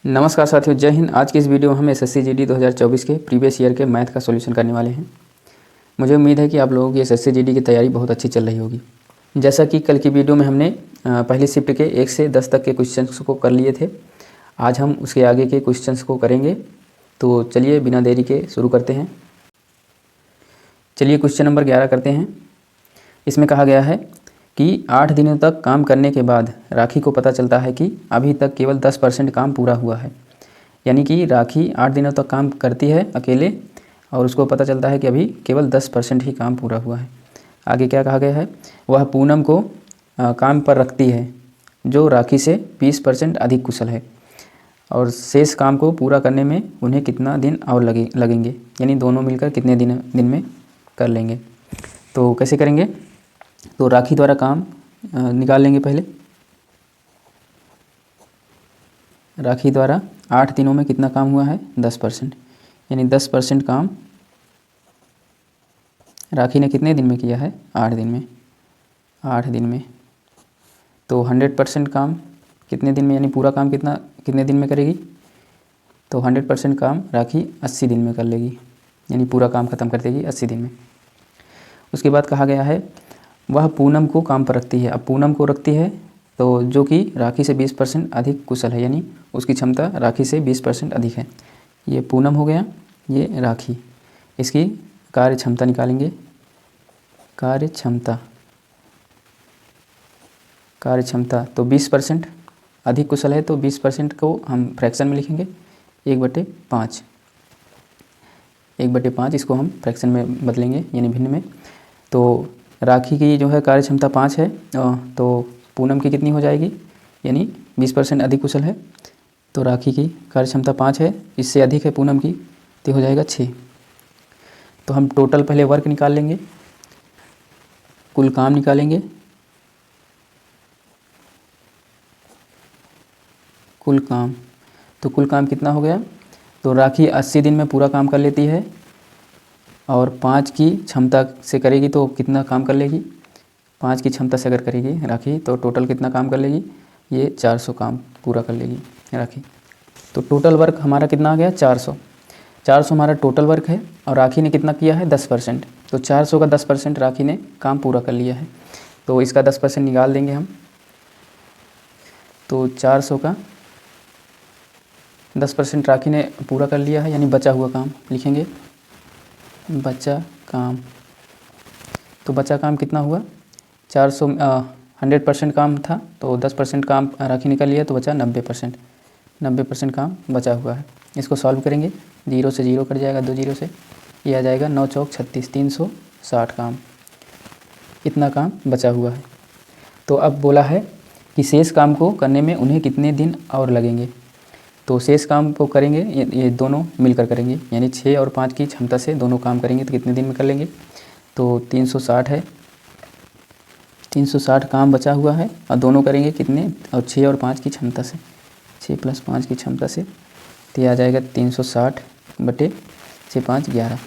नमस्कार साथियों, जय हिंद। आज की इस वीडियो में हम एसएससी जीडी 2024 के प्रीवियस ईयर के मैथ का सॉल्यूशन करने वाले हैं। मुझे उम्मीद है कि आप लोगों की एसएससी जीडी की तैयारी बहुत अच्छी चल रही होगी। जैसा कि कल की वीडियो में हमने पहली शिफ्ट के 1 से 10 तक के क्वेश्चंस को कर लिए थे, आज हम उसके आगे के क्वेश्चंस को करेंगे। तो चलिए बिना देरी के शुरू करते हैं। चलिए क्वेश्चन नंबर 11 करते हैं। इसमें कहा गया है कि 8 दिनों तक काम करने के बाद राखी को पता चलता है कि अभी तक केवल 10% काम पूरा हुआ है। यानी कि राखी 8 दिनों तक काम करती है अकेले और उसको पता चलता है कि अभी केवल 10% ही काम पूरा हुआ है। आगे क्या कहा गया है, वह पूनम को काम पर रखती है जो राखी से 20% अधिक कुशल है और शेष काम को पूरा करने में उन्हें कितना दिन और लगेंगे, यानी दोनों मिलकर कितने दिन में कर लेंगे। तो कैसे करेंगे, तो राखी द्वारा काम निकाल लेंगे। पहले राखी द्वारा 8 दिनों में कितना काम हुआ है, 10%, यानी 10% काम राखी ने कितने दिन में किया है, 8 दिन में। 8 दिन में तो 100% काम कितने दिन में, यानी पूरा काम कितने दिन में करेगी, तो 100% काम राखी 80 दिन में कर लेगी, यानी पूरा काम ख़त्म कर देगी 80 दिन में। उसके बाद कहा गया है वह पूनम को काम पर रखती है। अब पूनम को रखती है तो जो कि राखी से 20% अधिक कुशल है, यानी उसकी क्षमता राखी से 20% अधिक है। ये पूनम हो गया, ये राखी। इसकी कार्य क्षमता निकालेंगे। कार्य क्षमता तो 20% अधिक कुशल है, तो 20% को हम फ्रैक्शन में लिखेंगे 1/5। 1/5 इसको हम फ्रैक्शन में बदलेंगे, यानी भिन्न में। तो राखी की जो है कार्य क्षमता 5 है, तो पूनम की कितनी हो जाएगी, यानी 20% अधिक कुशल है, तो राखी की कार्य क्षमता 5 है, इससे अधिक है पूनम की, तो हो जाएगा 6। तो हम टोटल पहले वर्क निकाल लेंगे, कुल काम निकालेंगे। कुल काम, तो कुल काम कितना हो गया, तो राखी 80 दिन में पूरा काम कर लेती है और 5 की क्षमता से करेगी तो कितना काम कर लेगी, 5 की क्षमता से अगर करेगी राखी तो टोटल कितना काम कर लेगी, ये 400 काम पूरा कर लेगी राखी। तो टोटल वर्क हमारा कितना आ गया, 400 हमारा टोटल वर्क है और राखी ने कितना किया है, 10%। तो 400 का 10% राखी ने काम पूरा कर लिया है, तो इसका 10% निकाल देंगे हम। तो 400 का 10% राखी ने पूरा कर लिया है, यानी बचा हुआ काम लिखेंगे, बचा काम। तो बचा काम कितना हुआ, 100% काम था तो 10% काम राखी निकल लिया, तो बचा 90% काम बचा हुआ है। इसको सॉल्व करेंगे, 0 से 0 कट जाएगा, 2 0 से, ये आ जाएगा 9 चौक 36, 360 काम, इतना काम बचा हुआ है। तो अब बोला है कि शेष काम को करने में उन्हें कितने दिन और लगेंगे। तो शेष काम को करेंगे ये दोनों मिलकर करेंगे, यानी 6 और 5 की क्षमता से दोनों काम करेंगे तो कितने दिन में कर लेंगे, तो 360 है, 360 काम बचा हुआ है और दोनों करेंगे कितने, और 6 और 5 की क्षमता से, 6 + 5 की क्षमता से, तो यह आ जाएगा 360 बटे 6 5 11।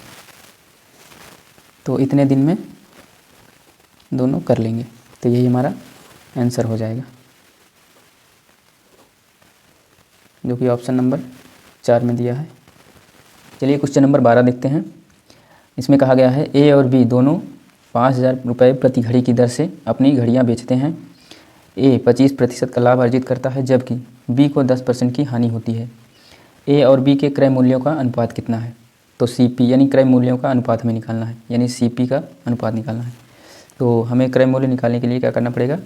तो इतने दिन में दोनों कर लेंगे, तो यही हमारा आंसर हो जाएगा, जो कि ऑप्शन नंबर 4 में दिया है। चलिए क्वेश्चन नंबर 12 देखते हैं। इसमें कहा गया है ए और बी दोनों 5000 रुपये प्रति घड़ी की दर से अपनी घड़ियां बेचते हैं। ए 25% का लाभ अर्जित करता है जबकि बी को 10% की हानि होती है। ए और बी के क्रय मूल्यों का अनुपात कितना है। तो सीपी यानी क्रय मूल्यों का अनुपात हमें निकालना है, यानी सीपी का अनुपात निकालना है। तो हमें क्रय मूल्य निकालने के लिए क्या करना पड़ेगा,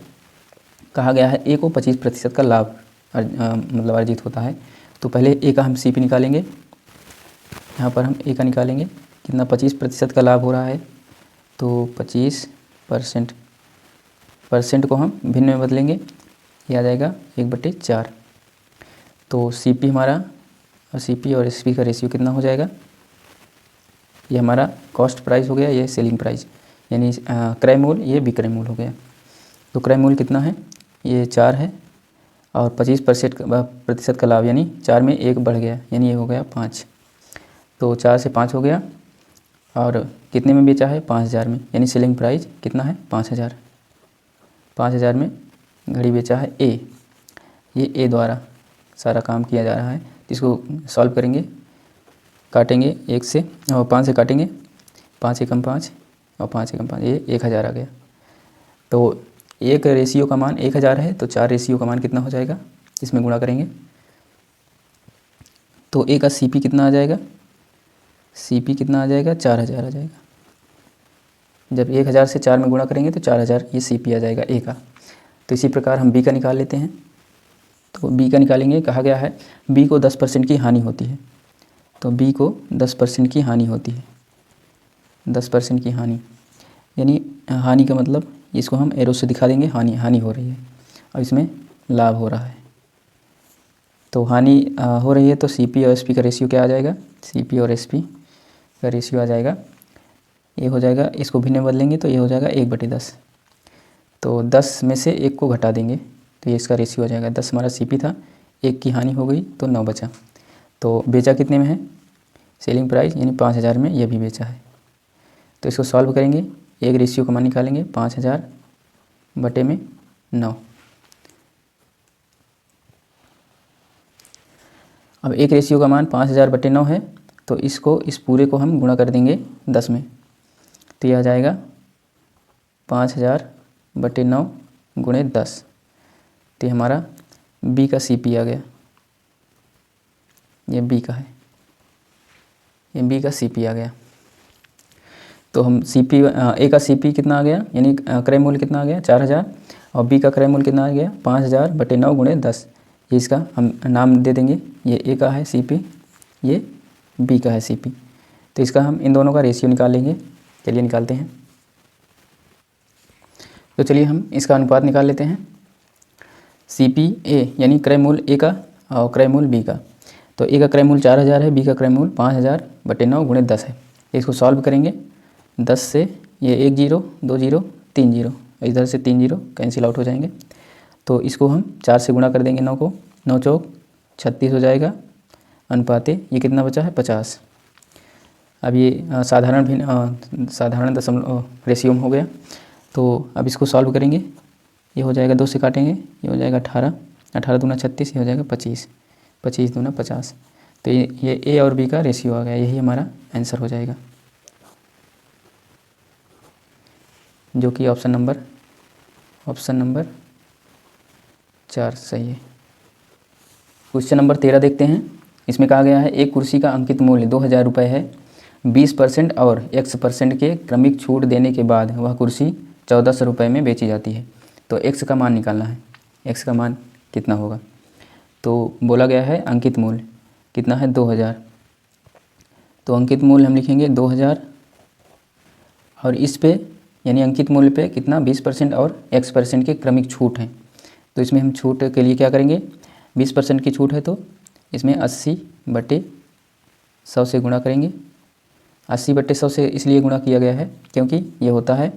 कहा गया है ए को 25% का लाभ मतलब अर्जित होता है, तो पहले ए का हम सीपी निकालेंगे। यहाँ पर हम ए का निकालेंगे, कितना 25% का लाभ हो रहा है, तो 25% को हम भिन्न में बदलेंगे, ये आ जाएगा 1/4। तो सीपी हमारा, सीपी और एसपी का रेशियो कितना हो जाएगा, ये हमारा कॉस्ट प्राइस हो गया, ये सेलिंग प्राइस, यानी क्रय मूल्य, ये विक्रय मूल्य हो गया। तो क्रय मूल्य कितना है, ये 4 है और 25% का लाभ, यानी 4 में 1 बढ़ गया, यानी ये हो गया 5। तो 4 से 5 हो गया और कितने में बेचा है, 5000 में, यानी सेलिंग प्राइस कितना है, 5000। 5000 में घड़ी बेचा है ए, ये ए द्वारा सारा काम किया जा रहा है। इसको सॉल्व करेंगे, काटेंगे 1 से और 5 से काटेंगे, 5 एकम 5 और 5 एकम 5, ये 1000 आ गया। तो एक रेशियो का मान 1000 है, तो 4 रेशियो का मान कितना हो जाएगा, इसमें गुणा करेंगे तो ए का CP कितना आ जाएगा, CP कितना आ जाएगा, 4000 आ जाएगा। जब 1000 से 4 में गुणा करेंगे तो 4000 ये CP आ जाएगा ए का। तो इसी प्रकार हम B का निकाल लेते हैं। तो B का निकालेंगे, कहा गया है B को 10% की हानि होती है। तो B को 10% की हानि होती है, 10% की हानि, यानी हानि का मतलब इसको हम एरो से दिखा देंगे, हानि हो रही है और इसमें लाभ हो रहा है। तो हानि हो रही है तो CP और SP का रेशियो क्या आ जाएगा, CP और SP का रेशियो आ जाएगा, ये हो जाएगा, इसको भिन्न में बदलेंगे तो ये हो जाएगा 1/10। तो 10 में से 1 को घटा देंगे तो ये इसका रेशियो हो जाएगा। 10 हमारा CP था, 1 की हानि हो गई तो 9 बचा। तो बेचा कितने में है, सेलिंग प्राइस यानी 5000 में ये भी बेचा है। तो इसको सॉल्व करेंगे, एक रेशियो का मान निकालेंगे 5000/9। अब एक रेशियो का मान 5000/9 है, तो इसको इस पूरे को हम गुणा कर देंगे 10 में, तो यह आ जाएगा 5000/9 गुणे 10। तो ये हमारा B का CP आ गया, ये B का है, ये B का CP आ गया। तो हम A का CP कितना आ गया, यानी क्रय मूल्य कितना आ गया 4000, और B का क्रय मूल्य कितना आ गया 5000/9 गुणे 10। ये इसका हम नाम दे देंगे, ये A का है CP, ये B का है CP। तो इसका हम इन दोनों का रेशियो निकाल लेंगे। चलिए निकालते हैं। तो चलिए हम इसका अनुपात निकाल लेते हैं। CP A यानी क्रय मूल्य A का और क्रय मूल्य B का। तो A का क्रय मूल्य 4000 है, B का क्रय मूल्य 5000/9 गुणे 10 है। इसको सॉल्व करेंगे, 10 से ये 1 0 2 0 3 0, इधर से 3 0 कैंसिल आउट हो जाएंगे। तो इसको हम 4 से गुणा कर देंगे 9 को, 9 चौक 36 हो जाएगा, अनुपाते ये कितना बचा है 50। अब ये साधारण दशमलव रेशियो में हो गया। तो अब इसको सॉल्व करेंगे, ये हो जाएगा 2 से काटेंगे, ये हो जाएगा 18, 18 दूना 36, ये हो जाएगा 25, 25 दूना 50। तो ये A और B का रेशियो आ गया, यही हमारा आंसर हो जाएगा, जो कि ऑप्शन नंबर 4 सही है। क्वेश्चन नंबर 13 देखते हैं। इसमें कहा गया है एक कुर्सी का अंकित मूल्य 2000 रुपये है, 20% और X% के क्रमिक छूट देने के बाद वह कुर्सी 1400 रुपये में बेची जाती है। तो X का मान निकालना है, X का मान कितना होगा। तो बोला गया है अंकित मूल्य कितना है 2000, तो अंकित मूल्य हम लिखेंगे 2000 और इस पे यानी अंकित मूल्य पे कितना 20% और X% के क्रमिक छूट हैं। तो इसमें हम छूट के लिए क्या करेंगे, 20% की छूट है तो इसमें 80/100 से गुणा करेंगे। 80/100 से इसलिए गुणा किया गया है क्योंकि ये होता है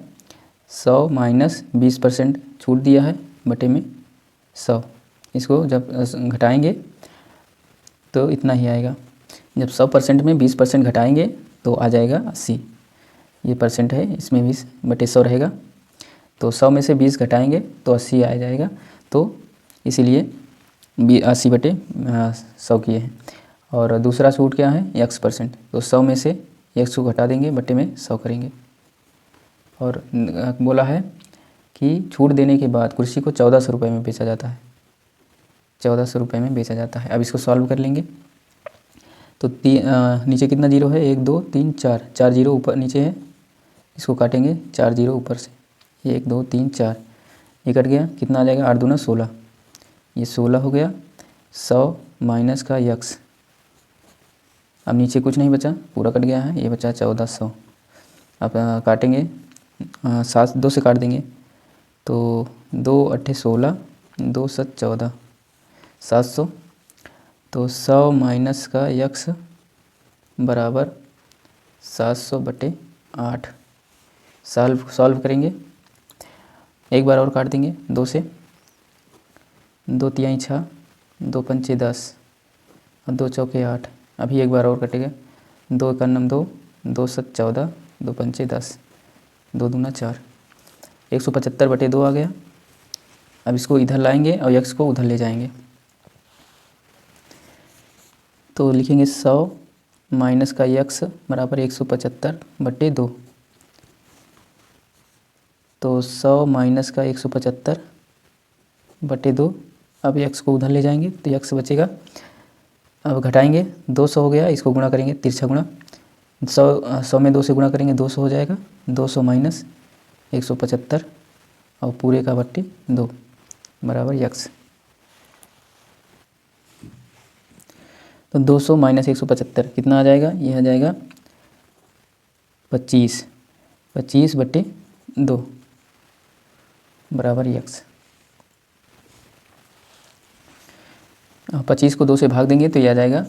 100 माइनस 20% छूट दिया है बटे में 100। इसको जब घटाएंगे तो इतना ही आएगा। जब 100% में 20% घटाएंगे तो आ जाएगा 80। ये परसेंट है, इसमें 20/100 रहेगा, तो 100 में से 20 घटाएंगे तो 80 आ जाएगा। तो इसीलिए 80/100 किए हैं। और दूसरा छूट क्या है X%, तो 100 में से X को घटा देंगे बटे में 100 करेंगे। और बोला है कि छूट देने के बाद कुर्सी को 1400 रुपये में बेचा जाता है, 1400 रुपये में बेचा जाता है। अब इसको सॉल्व कर लेंगे तो नीचे कितना जीरो है 1 2 3 4, 4 जीरो ऊपर नीचे है, इसको काटेंगे 4 जीरो ऊपर से, 1 2 3 4, ये कट गया, कितना आ जाएगा 8 दूना 16, ये 16 हो गया। 100 माइनस का X, अब नीचे कुछ नहीं बचा, पूरा कट गया है, ये बचा 1400। अब काटेंगे 7 2 से काट देंगे तो 2 8 16, 2 7 14, 700। तो 100 माइनस का X बराबर 700/8। सॉल्व करेंगे, एक बार और काट देंगे 2 से, 2 तिहाई 6, 2 पंचे 10 और 2 चौके 8। अभी एक बार और कटेगा, 2 एकम 2, 2 7 14, 2 पंचे 10, 2 दूना 4, 175/2 आ गया। अब इसको इधर लाएंगे और X को उधर ले जाएंगे तो लिखेंगे 100 माइनस का x बराबर 175/2। तो 100 माइनस का 175/2। अब x को उधर ले जाएंगे तो x बचेगा। अब घटाएंगे, 200 हो गया, इसको गुणा करेंगे, तिरछा गुणा। 100 में 2 से गुणा करेंगे, 200 हो जाएगा। 200 माइनस 175 और पूरे का बट्टे 2 बराबर x। तो 200 माइनस 175 कितना आ जाएगा? यह आ जाएगा 25/2 बराबर x। 25 को 2 से भाग देंगे तो यह आ जाएगा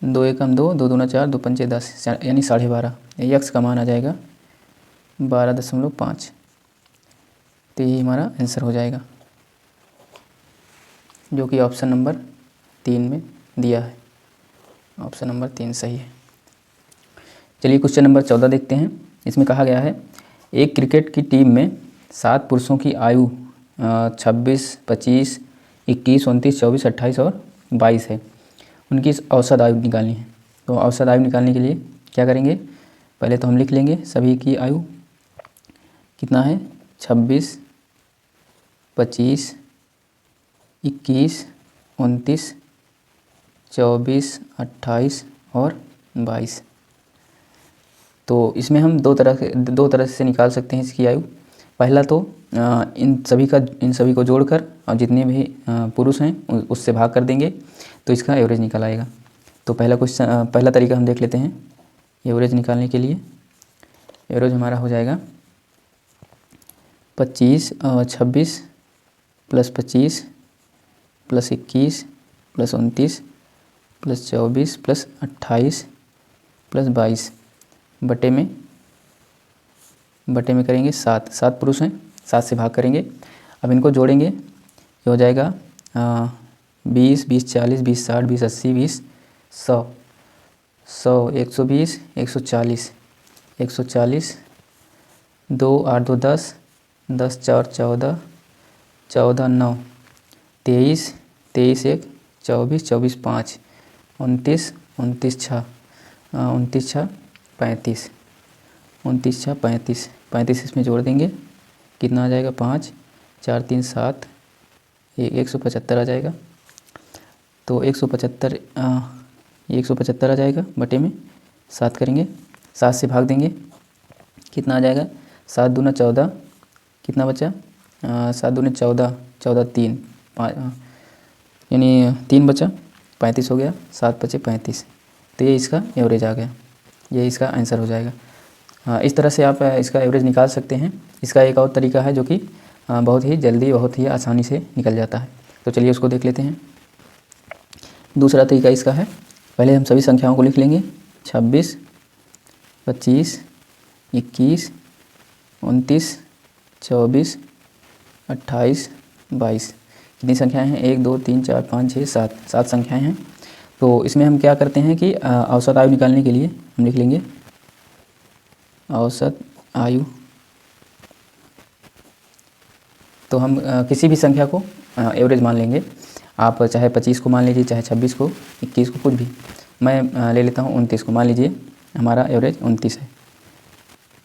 2 एकम 2, 2 दूना 4, 2 पंचे 10, यानी 12.5। x का मान आ जाएगा 12.5। तो यही हमारा आंसर हो जाएगा, जो कि ऑप्शन नंबर 3 में दिया है। ऑप्शन नंबर 3 सही है। चलिए क्वेश्चन नंबर 14 देखते हैं। इसमें कहा गया है एक क्रिकेट की टीम में 7 पुरुषों की आयु 26, 25, 21, 29, 24, 28 और 22 है। उनकी औसत आयु निकालनी है। तो औसत आयु निकालने के लिए क्या करेंगे? पहले तो हम लिख लेंगे सभी की आयु कितना है, 26, 25, 21, 29, 24, 28 और 22। तो इसमें हम दो तरह से निकाल सकते हैं इसकी आयु। पहला तो इन सभी को जोड़कर और जितने भी पुरुष हैं उससे भाग कर देंगे तो इसका एवरेज निकल आएगा। तो पहला तरीका हम देख लेते हैं एवरेज निकालने के लिए। एवरेज हमारा हो जाएगा 26 plus 25 plus 21 plus 29 plus 24 plus 28 plus 22 बटे में करेंगे 7 पुरुष हैं, 7 से भाग करेंगे। अब इनको जोड़ेंगे, ये हो जाएगा 20, 20, 40, 20, 60, 20, 80, 20, 100, 120, 140, 2, 8, 2, 10, 10, 4, 14, 14, 9, 23, 23, 1, 24, 24, 5, 29, 29, 6, 29, 6, 35, 29, 6, 35, 35 इसमें जोड़ देंगे, कितना आ जाएगा? 5, 4, 3, 7, 175 आ जाएगा। तो 175 आ जाएगा, बटे में 7 करेंगे, 7 से भाग देंगे, कितना आ जाएगा? 7 दूना 14, कितना बचा? 7 दूने 14, 14, 3, 5, यानी 3 बचा, 35 हो गया, 7 बचे 35। तो ये इसका एवरेज आ गया, ये इसका आंसर हो जाएगा। इस तरह से आप इसका एवरेज निकाल सकते हैं। इसका एक और तरीका है जो कि बहुत ही जल्दी, बहुत ही आसानी से निकल जाता है। तो चलिए उसको देख लेते हैं। दूसरा तरीका इसका है, पहले हम सभी संख्याओं को लिख लेंगे। 26, 25, 21, 29, 24, 28, 22। कितनी संख्याएं हैं? 1, 2, 3, 4, 5, 6, 7 संख्याएं हैं। तो इसमें हम क्या करते हैं कि औसत आयु निकालने के लिए हम लिख लेंगे औसत आयु। तो हम किसी भी संख्या को एवरेज मान लेंगे। आप चाहे 25 को मान लीजिए, चाहे 26 को, 21 को, कुछ भी। मैं ले लेता हूँ 29 को, मान लीजिए हमारा एवरेज 29 है।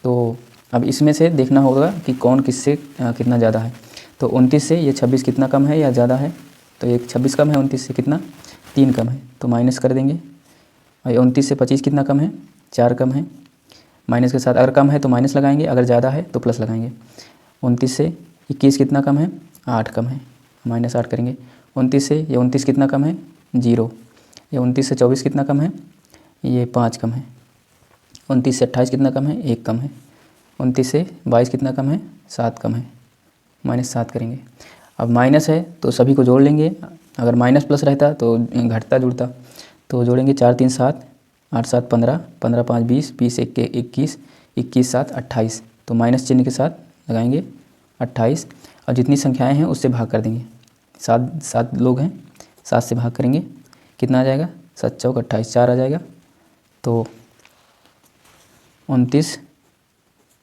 तो अब इसमें से देखना होगा कि कौन किससे कितना ज़्यादा है। तो 29 से ये 26 कितना कम है या ज़्यादा है? तो ये 26 कम है 29 से, कितना? 3 कम है, तो माइनस कर देंगे। और 29 से 25 कितना कम है? 4 कम है। माइनस के साथ, अगर कम है तो माइनस लगाएंगे, अगर ज़्यादा है तो प्लस लगाएंगे। 29 से 21 कितना कम है? 8 कम है, माइनस 8 करेंगे। 29 से ये 29 कितना कम है? 0। ये 29 से 24 कितना कम है? ये 5 कम है। 29 से 28 कितना कम है? 1 कम है। 29 से 22 कितना कम है? 7 कम है, -7 करेंगे। अब माइनस है तो सभी को जोड़ लेंगे। अगर माइनस प्लस रहता तो घटता जुड़ता, तो जोड़ेंगे। 4, 3, 7, 8, 7, 15, 15, 5, 20, 20, 1, 21, 21, 7, 28। तो माइनस चिन्ह के साथ लगाएंगे 28, और जितनी संख्याएं हैं उससे भाग कर देंगे। 7 लोग हैं, 7 से भाग करेंगे, कितना आ जाएगा? 7 चौक 28, 4 आ जाएगा। तो 29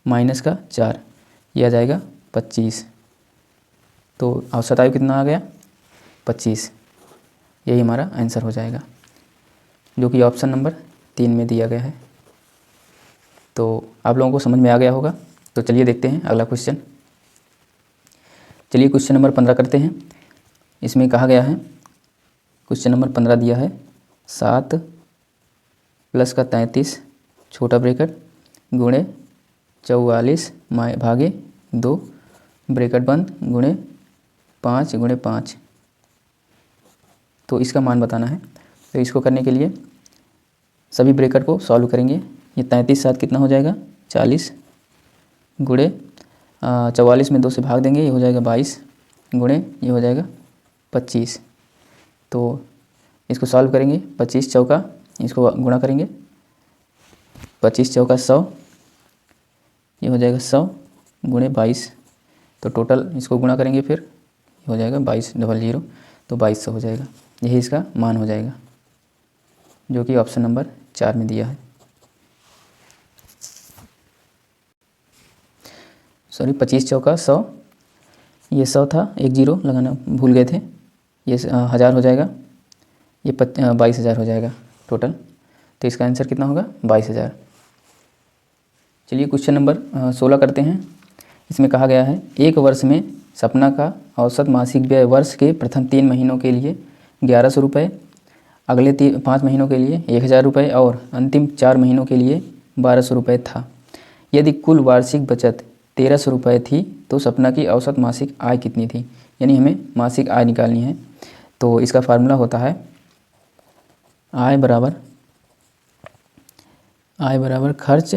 माइनस का 4, ये आ जाएगा 25। तो औसत आयु कितना आ गया? 25। यही हमारा आंसर हो जाएगा। जो कि ऑप्शन नंबर 3 में दिया गया है। तो आप लोगों को समझ में आ गया होगा। तो चलिए देखते हैं अगला क्वेश्चन। चलिए क्वेश्चन नंबर 15 करते हैं। इसमें कहा गया है, क्वेश्चन नंबर 15 दिया है 7 प्लस का 33 छोटा ब्रैकेट गुणे 44 भागे 2 ब्रैकेट बंद गुणे 5 गुणे 5। तो इसका मान बताना है। तो इसको करने के लिए सभी ब्रैकेट को सॉल्व करेंगे। ये 33 साथ कितना हो जाएगा 40 गुणे 44 में 2 से भाग देंगे, ये हो जाएगा 22 गुणे ये हो जाएगा 25। तो इसको सॉल्व करेंगे। 25 चौका, इसको गुणा करेंगे 25 चौका 100, ये हो जाएगा 100 गुणे 22। तो टोटल इसको गुणा करेंगे फिर ये हो जाएगा 2200, तो 2200 हो जाएगा। यही इसका मान हो जाएगा, जो कि ऑप्शन नंबर 4 में दिया है। सॉरी 25 चौका 100, ये 100 था, एक जीरो लगाना भूल गए थे, ये 1000 हो जाएगा, ये 22,000 हो जाएगा टोटल। तो इसका आंसर कितना होगा 22,000। चलिए क्वेश्चन नंबर 16 करते हैं। इसमें कहा गया है एक वर्ष में सपना का औसत मासिक व्यय वर्ष के प्रथम 3 महीनों के लिए 1100 रुपये, अगले 5 महीनों के लिए 1000 रुपये और अंतिम 4 महीनों के लिए 1200 रुपये था। यदि कुल वार्षिक बचत 1300 रुपये थी तो सपना की औसत मासिक आय कितनी थी। यानी हमें मासिक आय निकालनी है। तो इसका फार्मूला होता है आय बराबर खर्च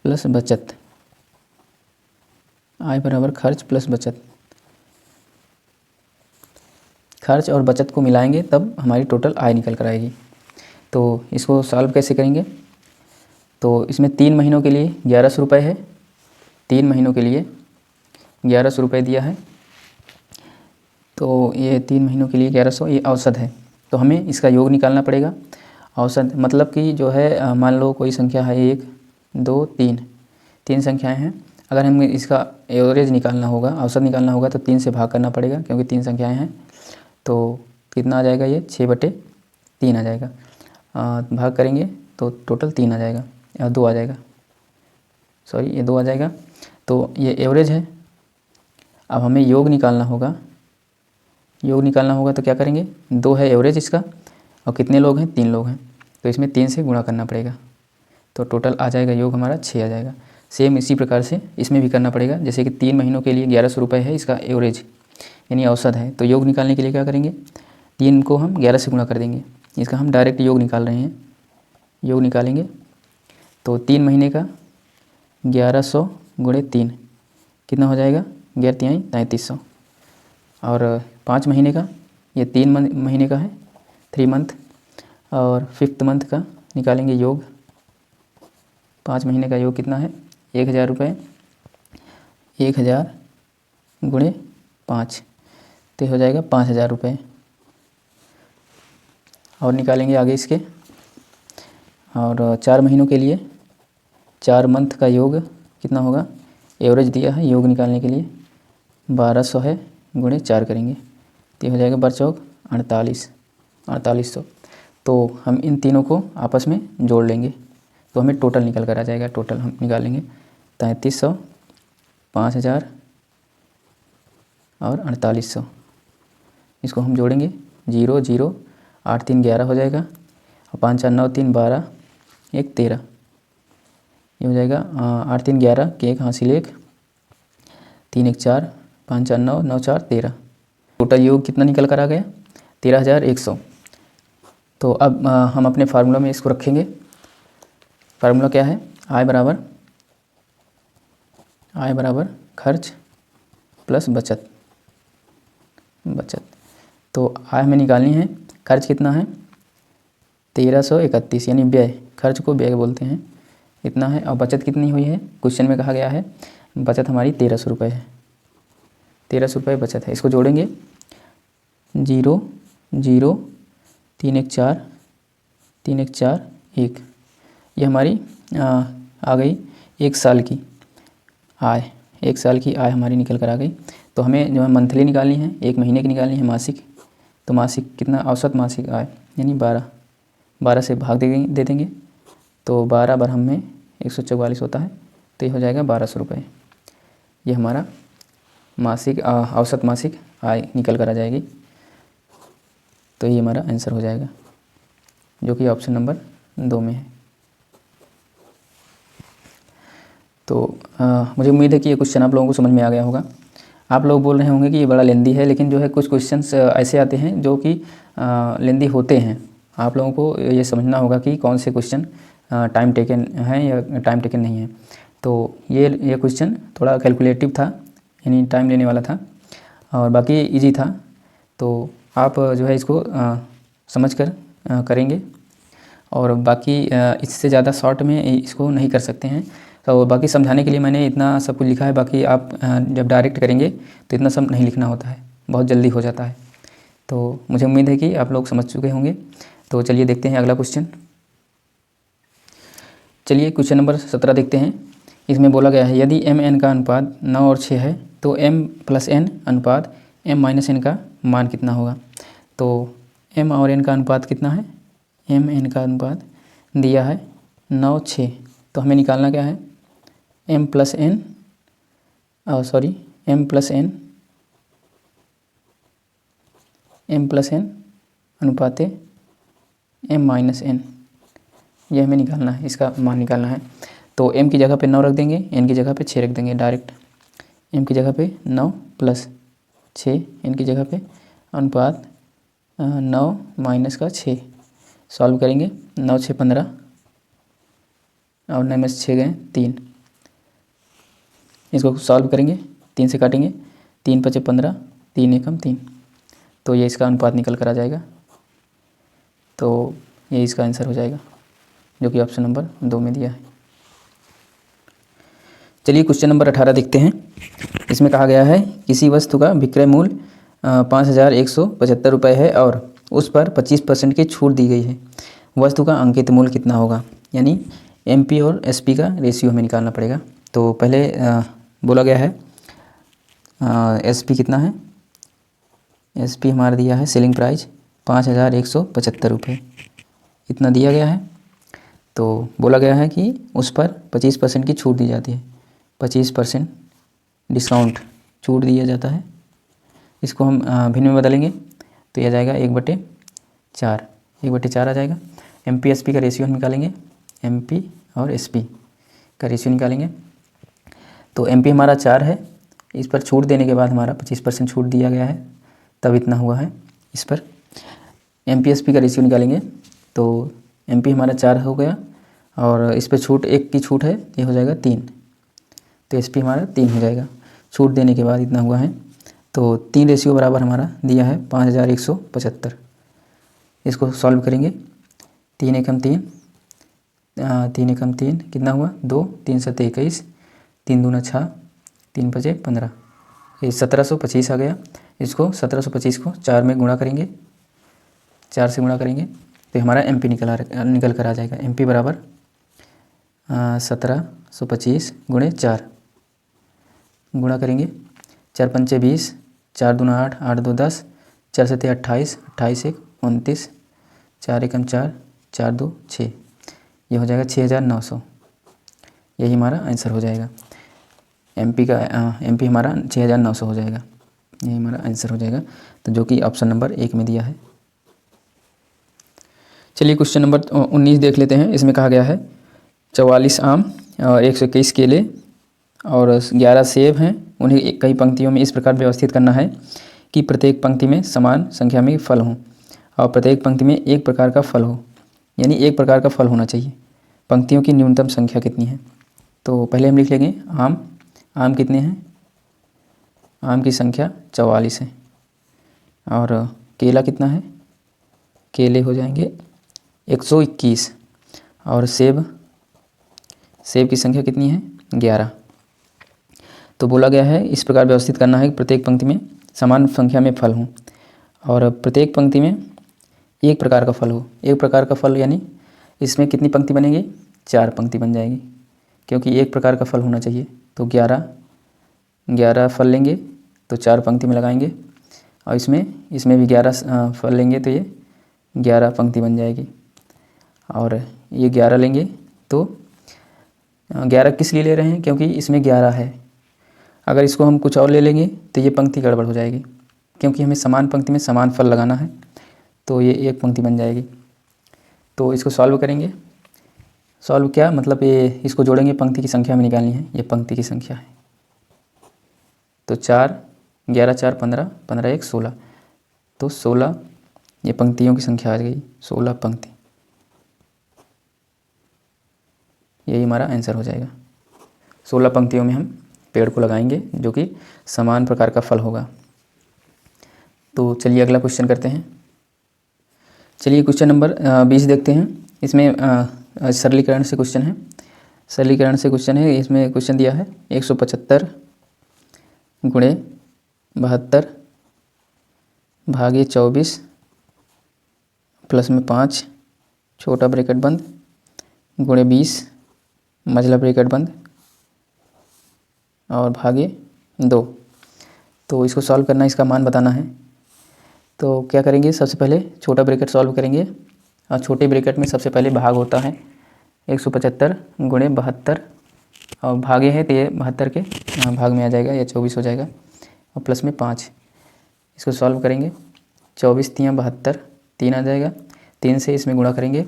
प्लस बचत। आय बराबर खर्च प्लस बचत। खर्च और बचत को मिलाएंगे तब हमारी टोटल आय निकल कर आएगी। तो इसको सॉल्व कैसे करेंगे। तो इसमें 3 महीनों के लिए 1100 रुपये है, 3 महीनों के लिए 1100 रुपये दिया है। तो ये 3 महीनों के लिए 1100, ये औसत है। तो हमें इसका योग निकालना पड़ेगा। औसत मतलब कि जो है मान लो कोई संख्या है 1 2 3, 3 संख्याएं हैं। अगर हमें इसका एवरेज निकालना होगा, औसत निकालना होगा तो 3 से भाग करना पड़ेगा, क्योंकि 3 संख्याएं हैं। तो कितना आ जाएगा, ये 6/3 आ जाएगा। भाग करेंगे तो टोटल 3 आ जाएगा या 2 आ जाएगा, सॉरी ये 2 आ जाएगा। तो ये एवरेज है। अब हमें योग निकालना होगा। योग निकालना होगा तो क्या करेंगे, 2 है एवरेज इसका और कितने लोग हैं, 3 लोग हैं। तो इसमें 3 से गुणा करना पड़ेगा। तो टोटल आ जाएगा योग हमारा 6 आ जाएगा। सेम इसी प्रकार से इसमें भी करना पड़ेगा। जैसे कि 3 महीनों के लिए 1100 रुपये है इसका एवरेज, यानी औसत है। तो योग निकालने के लिए क्या करेंगे, 3 को हम 11 से गुणा कर देंगे। इसका हम डायरेक्ट योग निकाल रहे हैं। योग निकालेंगे तो 3 महीने का 1100 गुणे 3 कितना हो जाएगा, 11×3 = 3300। और 5 महीने का, ये 3 महीने का है, 3 मंथ। और 5th मंथ का निकालेंगे योग। 5 महीने का योग कितना है, 1000 रुपये, 1000 गुणे 5 तो हो जाएगा 5000 रुपये। और निकालेंगे आगे इसके। और 4 महीनों के लिए 4 मंथ का योग कितना होगा, एवरेज दिया है योग निकालने के लिए 1200 है, गुणे 4 करेंगे तो हो जाएगा 4800। तो हम इन तीनों को आपस में जोड़ लेंगे तो हमें टोटल निकल कर आ जाएगा। टोटल हम निकालेंगे 3300, 5000 और 4800। इसको हम जोड़ेंगे 0 0 8 3 11 हो जाएगा और 5 4 9 3 12 1 13, ये हो जाएगा 8 3 11 के 1 हासिल 1 3 1 4 5 4 9 9 4 13। टोटल योग कितना निकल कर आ गया, 13100। तो अब हम अपने फार्मूला में इसको रखेंगे। फार्मूला क्या है, आय बराबर खर्च प्लस बचत। तो आय हमें निकालनी है, खर्च कितना है 1331, यानी व्यय, खर्च को व्यय बोलते हैं, इतना है। और बचत कितनी हुई है, क्वेश्चन में कहा गया है बचत हमारी 1300 रुपये है, 1300 रुपये बचत है। इसको जोड़ेंगे 0 0 3 1 4 3 1 4 1, ये हमारी आ गई 1 साल की आय। 1 साल की आय हमारी निकल कर आ गई। तो हमें जो है मंथली निकालनी है, 1 महीने की निकालनी है, मासिक तो मासिक कितना, औसत मासिक आय यानी 12 से भाग दे देंगे तो 12 बरहम में 144 होता है, तो ये हो जाएगा 1200 रुपये। ये हमारा मासिक औसत मासिक आय निकल कर आ जाएगी। तो ये हमारा आंसर हो जाएगा जो कि ऑप्शन नंबर 2 में है। तो मुझे उम्मीद है कि ये क्वेश्चन आप लोगों को समझ में आ गया होगा। आप लोग बोल रहे होंगे कि ये बड़ा लेंदी है, लेकिन जो है कुछ क्वेश्चंस ऐसे आते हैं जो कि लेंदी होते हैं। आप लोगों को ये समझना होगा कि कौन से क्वेश्चन टाइम टेकन हैं या टाइम टेकन नहीं है। तो ये क्वेश्चन थोड़ा कैलकुलेटिव था, यानी टाइम लेने वाला था, और बाकी इजी था। तो आप जो है इसको समझ कर करेंगे, और बाकी इससे ज़्यादा शॉर्ट में इसको नहीं कर सकते हैं। तो बाकी समझाने के लिए मैंने इतना सब कुछ लिखा है। बाकी आप जब डायरेक्ट करेंगे तो इतना सब नहीं लिखना होता है, बहुत जल्दी हो जाता है। तो मुझे उम्मीद है कि आप लोग समझ चुके होंगे। तो चलिए देखते हैं अगला क्वेश्चन। चलिए क्वेश्चन नंबर 17 देखते हैं। इसमें बोला गया है यदि m n का अनुपात 9 और 6 है तो m + n अनुपात m - n का मान कितना होगा। तो m और n का अनुपात कितना है, m n का अनुपात दिया है 9 6, तो हमें निकालना क्या है, m + n अनुपात m - n, ये हमें निकालना है, इसका मान निकालना है। तो m की जगह पे 9 रख देंगे, n की जगह पे 6 रख देंगे डायरेक्ट। m की जगह पे 9 + 6, n की जगह पे अनुपात 9 - 6 सॉल्व करेंगे। 9 6 15 और 9 में से 6 गए 3, इसको सॉल्व करेंगे, 3 से काटेंगे, 3 × 5 = 15, 3 × 1 = 3, तो ये इसका अनुपात निकल कर आ जाएगा। तो ये इसका आंसर हो जाएगा जो कि ऑप्शन नंबर 2 में दिया है। चलिए क्वेश्चन नंबर 18 देखते हैं। इसमें कहा गया है किसी वस्तु का विक्रय मूल्य 5175 रुपये है और उस पर 25% की छूट दी गई है, वस्तु का अंकित मूल्य कितना होगा। यानी MP और SP का रेशियो हमें निकालना पड़ेगा। तो पहले बोला गया है SP कितना है, SP हमारा दिया है सेलिंग प्राइस 5175 रुपये, इतना दिया गया है। तो बोला गया है कि उस पर 25% की छूट दी जाती है, 25% डिस्काउंट छूट दिया जाता है। इसको हम भिन्न में बदलेंगे तो यह जाएगा 1/4, 1/4 आ जाएगा। MP SP का रेशियो हम निकालेंगे, MP और SP का रेशियो निकालेंगे। तो MP हमारा 4 है, इस पर छूट देने के बाद हमारा 25% छूट दिया गया है, तब इतना हुआ है। इस पर MP SP का रेशियो निकालेंगे तो MP हमारा 4 हो गया और इस पर छूट 1 की छूट है, ये हो जाएगा 3, तो SP हमारा 3 हो जाएगा। छूट देने के बाद इतना हुआ है, तो 3 रेशियो बराबर हमारा दिया है 5175। इसको सॉल्व करेंगे, 3 × 3 3 × 3 कितना हुआ 2, 3 × 7 21, 3 दूना 6, 3 × 5 15, ये 1725 आ गया। इसको 1725 को 4 में गुणा करेंगे, 4 से गुणा करेंगे तो हमारा MP निकल कर आ जाएगा। MP बराबर 1725 × 4 गुणा करेंगे, 4 × 5 = 20, 4 दूना 8, 8 2 10, 4 7 28, 28 1 29, 4 1 4, 4 2 6, ये हो जाएगा 6900। यही हमारा आंसर हो जाएगा। MP हमारा 6900 हो जाएगा, यही हमारा आंसर हो जाएगा। तो जो कि ऑप्शन नंबर 1 में दिया है। चलिए क्वेश्चन नंबर 19 देख लेते हैं। इसमें कहा गया है 44 आम और 121 केले और 11 सेब हैं, उन्हें कई पंक्तियों में इस प्रकार व्यवस्थित करना है कि प्रत्येक पंक्ति में समान संख्या में फल हों और प्रत्येक पंक्ति में एक प्रकार का फल हो, यानी एक प्रकार का फल होना चाहिए। पंक्तियों की न्यूनतम संख्या कितनी है। तो पहले हम लिख लेंगे आम कितने हैं, आम की संख्या 44 है। और केला कितना है, केले हो जाएंगे 121। और सेब की संख्या कितनी है 11। तो बोला गया है इस प्रकार व्यवस्थित करना है कि प्रत्येक पंक्ति में समान संख्या में फल हों और प्रत्येक पंक्ति में एक प्रकार का फल हो। एक प्रकार का फल यानी इसमें कितनी पंक्ति बनेगी, 4 पंक्ति बन जाएगी, क्योंकि एक प्रकार का फल होना चाहिए। तो 11 फल लेंगे तो 4 पंक्ति में लगाएंगे और इसमें भी 11 फल लेंगे तो ये 11 पंक्ति बन जाएगी। और ये 11 लेंगे तो 11 किस लिए ले रहे हैं, क्योंकि इसमें 11 है। अगर इसको हम कुछ और ले लेंगे तो ये पंक्ति गड़बड़ हो जाएगी, क्योंकि हमें समान पंक्ति में समान फल लगाना है, तो ये एक पंक्ति बन जाएगी। तो इसको सॉल्व करेंगे। सॉल्व क्या मतलब, ये इसको जोड़ेंगे, पंक्ति की संख्या में निकालनी है, ये पंक्ति की संख्या है। तो 4 11 4 15 15 1 16, तो 16 ये पंक्तियों की संख्या आ गई, 16 पंक्ति। यही हमारा आंसर हो जाएगा। 16 पंक्तियों में हम पेड़ को लगाएंगे जो कि समान प्रकार का फल होगा। तो चलिए अगला क्वेश्चन करते हैं। चलिए क्वेश्चन नंबर 20 देखते हैं। इसमें सरलीकरण से क्वेश्चन है। सरलीकरण से क्वेश्चन है। इसमें क्वेश्चन दिया है 175 गुणे 72 भागे 24 प्लस में 5 छोटा ब्रैकेट बंद गुणे 20 मझला ब्रैकेट बंद और भागे 2। तो इसको सॉल्व करना, इसका मान बताना है। तो क्या करेंगे, सबसे पहले छोटा ब्रैकेट सॉल्व करेंगे और छोटे ब्रैकेट में सबसे पहले भाग होता है 175 गुणे 72 और भागे है तो ये 72 के भाग में आ जाएगा, या 24 हो जाएगा और प्लस में 5। इसको सॉल्व करेंगे, 24 3 72 3 आ जाएगा। 3 से इसमें गुणा करेंगे,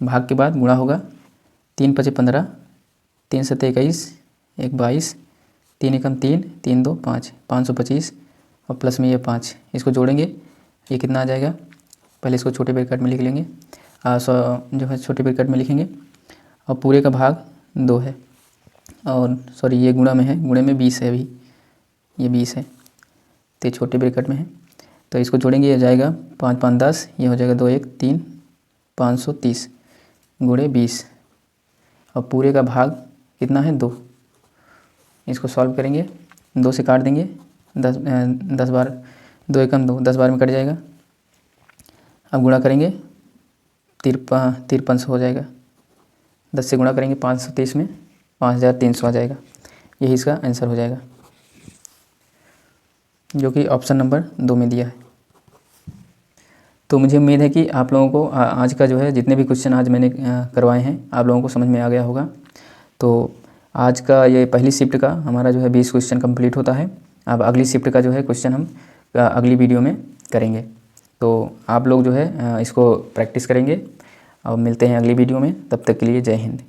भाग के बाद गुणा होगा, 3 5 15 3 7 21 1 22 3 एकम 3 3 2 5 525 और प्लस में ये 5। इसको जोड़ेंगे, ये कितना आ जाएगा। पहले इसको छोटे ब्रैकेट में लिख लेंगे, जो है छोटे ब्रैकेट में लिखेंगे और पूरे का भाग 2 है और सॉरी ये गुणा में है, गुणे में 20 है, अभी ये 20 है तो ये छोटे ब्रैकेट में है। तो इसको जोड़ेंगे, ये जाएगा 5 5 10, ये हो जाएगा 2 1 3 530 गुणे 20 और पूरे का भाग कितना है 2। इसको सॉल्व करेंगे, 2 से काट देंगे, 10 बार 2 एकम 2 10 बार में कट जाएगा। अब गुणा करेंगे, 53 हो जाएगा। 10 से गुणा करेंगे 530 में 5300 आ जाएगा। यही इसका आंसर हो जाएगा, जो कि ऑप्शन नंबर 2 में दिया है। तो मुझे उम्मीद है कि आप लोगों को आज का जो है जितने भी क्वेश्चन आज मैंने करवाए हैं आप लोगों को समझ में आ गया होगा। तो आज का ये पहली शिफ्ट का हमारा जो है 20 क्वेश्चन कंप्लीट होता है। अब अगली शिफ्ट का जो है क्वेश्चन हम अगली वीडियो में करेंगे। तो आप लोग जो है इसको प्रैक्टिस करेंगे और मिलते हैं अगली वीडियो में। तब तक के लिए जय हिंद।